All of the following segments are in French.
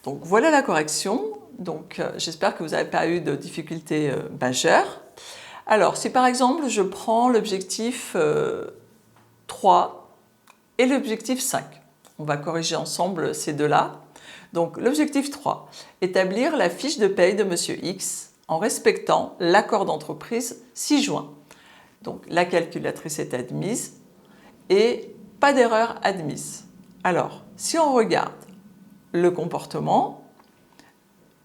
Donc voilà la correction. Donc j'espère que vous n'avez pas eu de difficultés majeures. Alors si par exemple je prends l'objectif 3 et l'objectif 5, on va corriger ensemble ces deux-là. Donc l'objectif 3, établir la fiche de paye de Monsieur X en respectant l'accord d'entreprise 6 juin. Donc la calculatrice est admise et pas d'erreur admise. Alors si on regarde le comportement,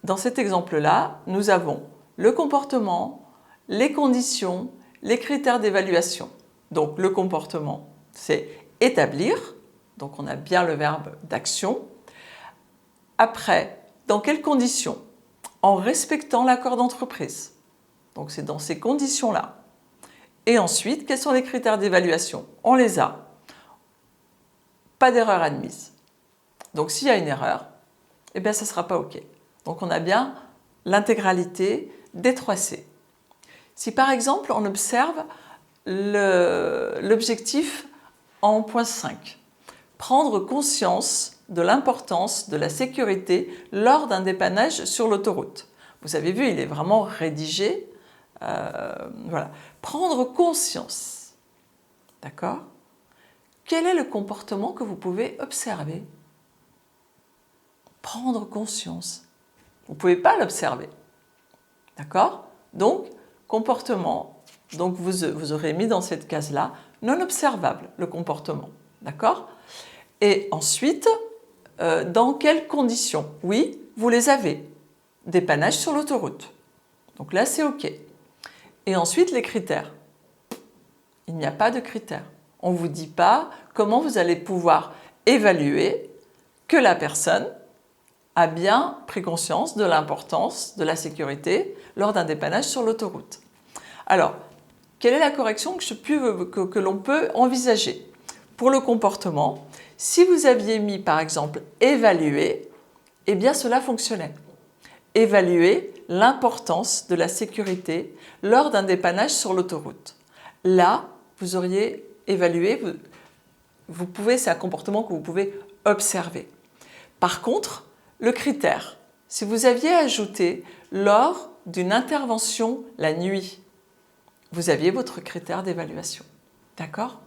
dans cet exemple-là, nous avons le comportement, les conditions, les critères d'évaluation. Donc le comportement, c'est établir, donc on a bien le verbe d'action. Après, dans quelles conditions? En respectant l'accord d'entreprise. Donc c'est dans ces conditions-là. Et ensuite, quels sont les critères d'évaluation? On les a. Pas d'erreur admise. Donc s'il y a une erreur, eh bien ça ne sera pas OK. Donc on a bien l'intégralité des 3C. Si par exemple on observe l'objectif en point 5, prendre conscience de l'importance de la sécurité lors d'un dépannage sur l'autoroute. Vous avez vu, il est vraiment rédigé. Voilà. Prendre conscience. D'accord? Quel est le comportement que vous pouvez observer? Prendre conscience. Vous ne pouvez pas l'observer. D'accord? Donc, comportement. Donc, vous aurez mis dans cette case-là non observable, le comportement. D'accord? Et ensuite, dans quelles conditions? Oui, vous les avez. Dépannage sur l'autoroute. Donc là, c'est OK. Et ensuite, les critères. Il n'y a pas de critères. On ne vous dit pas comment vous allez pouvoir évaluer que la personne a bien pris conscience de l'importance de la sécurité lors d'un dépannage sur l'autoroute. Alors, quelle est la correction que l'on peut envisager? Pour le comportement, si vous aviez mis par exemple « évaluer », eh bien cela fonctionnait. Évaluer l'importance de la sécurité lors d'un dépannage sur l'autoroute. Là, vous auriez évalué, c'est un comportement que vous pouvez observer. Par contre, le critère, si vous aviez ajouté lors d'une intervention la nuit, vous aviez votre critère d'évaluation. D'accord?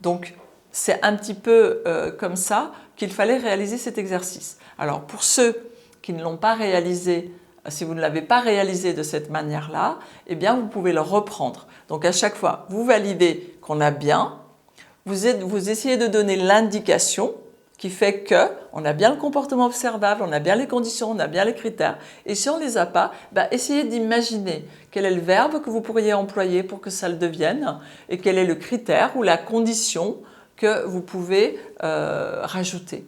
Donc, c'est un petit peu comme ça qu'il fallait réaliser cet exercice. Alors, pour ceux qui ne l'ont pas réalisé, si vous ne l'avez pas réalisé de cette manière-là, eh bien, vous pouvez le reprendre. Donc, à chaque fois, vous validez qu'on a bien, vous essayez de donner l'indication qui fait qu'on a bien le comportement observable, on a bien les conditions, on a bien les critères. Et si on ne les a pas, essayez d'imaginer quel est le verbe que vous pourriez employer pour que ça le devienne et quel est le critère ou la condition que vous pouvez rajouter.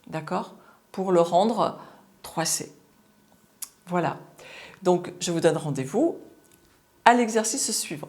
D'accord? Pour le rendre 3C. Voilà. Donc, je vous donne rendez-vous à l'exercice suivant.